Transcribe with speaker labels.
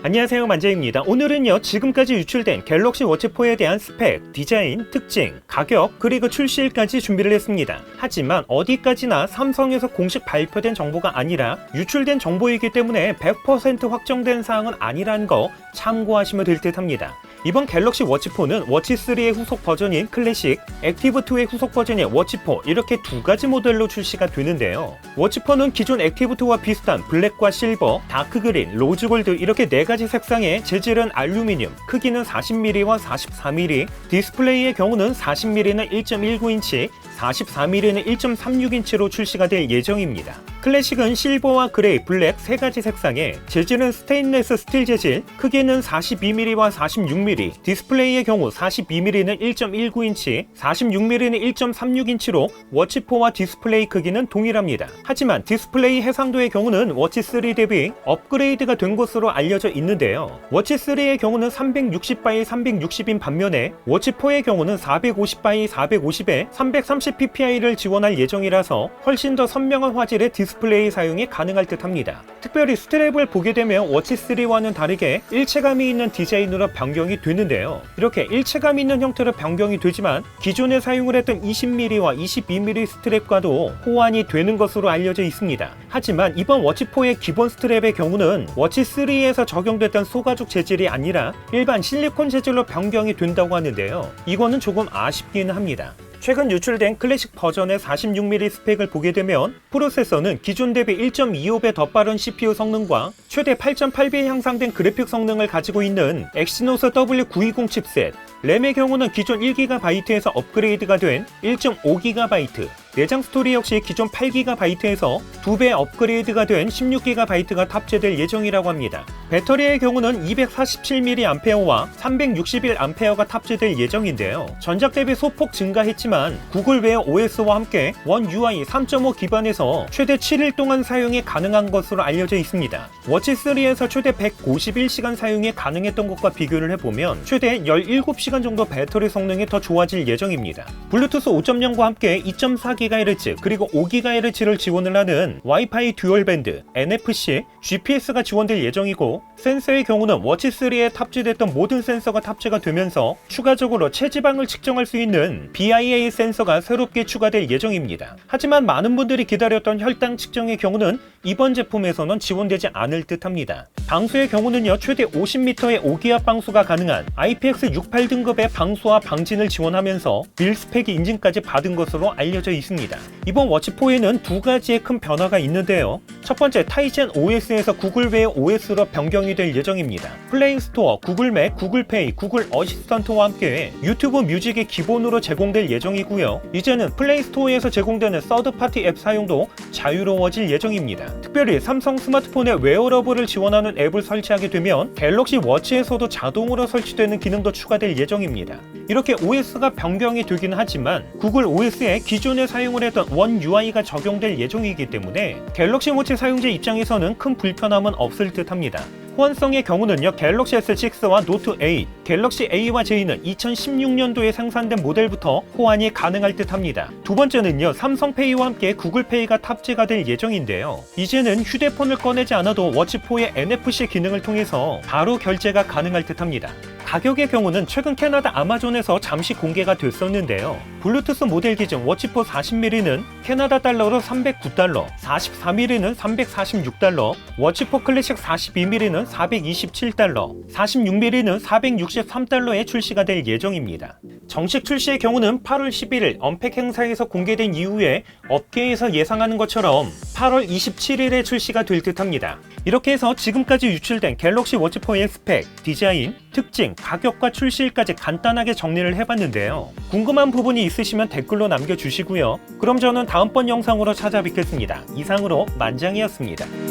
Speaker 1: 안녕하세요, 만재입니다. 오늘은요, 지금까지 유출된 갤럭시 워치4에 대한 스펙, 디자인, 특징, 가격, 그리고 출시일까지 준비를 했습니다. 하지만 어디까지나 삼성에서 공식 발표된 정보가 아니라 유출된 정보이기 때문에 100% 확정된 사항은 아니라는 거 참고하시면 될 듯 합니다. 이번 갤럭시 워치4는 워치3의 후속 버전인 클래식, 액티브2의 후속 버전인 워치4 이렇게 두 가지 모델로 출시가 되는데요. 워치4는 기존 액티브2와 비슷한 블랙과 실버, 다크그린, 로즈골드 이렇게 네 가지 색상의 재질은 알루미늄, 크기는 40mm와 44mm, 디스플레이의 경우는 40mm는 1.19인치, 44mm는 1.36인치로 출시가 될 예정입니다. 클래식은 실버와 그레이, 블랙 세 가지 색상에 재질은 스테인레스 스틸 재질, 크기는 42mm와 46mm, 디스플레이의 경우 42mm는 1.19인치, 46mm는 1.36인치로 워치4와 디스플레이 크기는 동일합니다. 하지만 디스플레이 해상도의 경우는 워치3 대비 업그레이드가 된 것으로 알려져 있는데요. 워치3의 경우는 360x 360인 반면에 워치4의 경우는 450x 450에 330ppi를 지원할 예정이라서 훨씬 더 선명한 화질의 디스플레이 사용이 가능할 듯 합니다. 특별히 스트랩을 보게 되면 워치3와는 다르게 일체감이 있는 디자인으로 변경이 되는데요. 이렇게 일체감 있는 형태로 변경이 되지만 기존에 사용을 했던 20mm와 22mm 스트랩과도 호환이 되는 것으로 알려져 있습니다. 하지만 이번 워치4의 기본 스트랩의 경우는 워치3에서 적용됐던 소가죽 재질이 아니라 일반 실리콘 재질로 변경이 된다고 하는데요. 이거는 조금 아쉽기는 합니다. 최근 유출된 클래식 버전의 46mm 스펙을 보게 되면 프로세서는 기존 대비 1.25배 더 빠른 CPU 성능과 최대 8.8배 향상된 그래픽 성능을 가지고 있는 엑시노스 W920 칩셋, 램의 경우는 기존 1GB에서 업그레이드가 된 1.5GB, 내장 스토리 역시 기존 8GB에서 2배 업그레이드가 된 16GB가 탑재될 예정이라고 합니다. 배터리의 경우는 247mAh와 361A가 탑재될 예정인데요. 전작 대비 소폭 증가했지만 구글 웨어 OS와 함께 원 UI 3.5 기반에서 최대 7일 동안 사용이 가능한 것으로 알려져 있습니다. 워치3에서 최대 151시간 사용이 가능했던 것과 비교를 해보면 최대 17시간 정도 배터리 성능이 더 좋아질 예정입니다. 블루투스 5.0과 함께 2.4GHz 그리고 5GHz를 지원을 하는 와이파이 듀얼 밴드, NFC, GPS가 지원될 예정이고 센서의 경우는 워치3에 탑재됐던 모든 센서가 탑재가 되면서 추가적으로 체지방을 측정할 수 있는 BIA 센서가 새롭게 추가될 예정입니다. 하지만 많은 분들이 기다렸던 혈당 측정의 경우는 이번 제품에서는 지원되지 않을 듯 합니다. 방수의 경우는요, 최대 50m의 5기압 방수가 가능한 IPX68 등급의 방수와 방진을 지원하면서 밀 스펙이 인증까지 받은 것으로 알려져 있습니다. 이번 워치4에는 두 가지의 큰 변화가 있는데요. 첫 번째, 타이젠 OS에서 구글 웨어 OS로 변경이 될 예정입니다. 플레이 스토어, 구글 맥, 구글 페이, 구글 어시스턴트와 함께 유튜브 뮤직이 기본으로 제공될 예정이고요. 이제는 플레이 스토어에서 제공되는 서드파티 앱 사용도 자유로워질 예정입니다. 특별히 삼성 스마트폰에 웨어러블을 지원하는 앱을 설치하게 되면 갤럭시 워치에서도 자동으로 설치되는 기능도 추가될 예정입니다. 이렇게 OS가 변경이 되긴 하지만 구글 OS에 기존에 사용을 했던 원 UI가 적용될 예정이기 때문에 갤럭시 워치 사용자 입장에서는 큰 불편함은 없을 듯 합니다. 호환성의 경우는요, 갤럭시 S6와 노트 8, 갤럭시 A와 J는 2016년도에 생산된 모델부터 호환이 가능할 듯 합니다. 두 번째는요, 삼성페이와 함께 구글페이가 탑재가 될 예정인데요. 이제는 휴대폰을 꺼내지 않아도 워치4의 NFC 기능을 통해서 바로 결제가 가능할 듯 합니다. 가격의 경우는 최근 캐나다 아마존에서 잠시 공개가 됐었는데요. 블루투스 모델 기준 워치4 40mm는 캐나다 달러로 $309, 44mm는 $346, 워치4 클래식 42mm는 $427, 46mm는 $463에 출시가 될 예정입니다. 정식 출시의 경우는 8월 11일 언팩 행사에서 공개된 이후에 업계에서 예상하는 것처럼 8월 27일에 출시가 될 듯 합니다. 이렇게 해서 지금까지 유출된 갤럭시 워치4의 스펙, 디자인, 특징, 가격과 출시일까지 간단하게 정리를 해봤는데요. 궁금한 부분이 있으시면 댓글로 남겨주시고요. 그럼 저는 다음번 영상으로 찾아뵙겠습니다. 이상으로 만장이었습니다.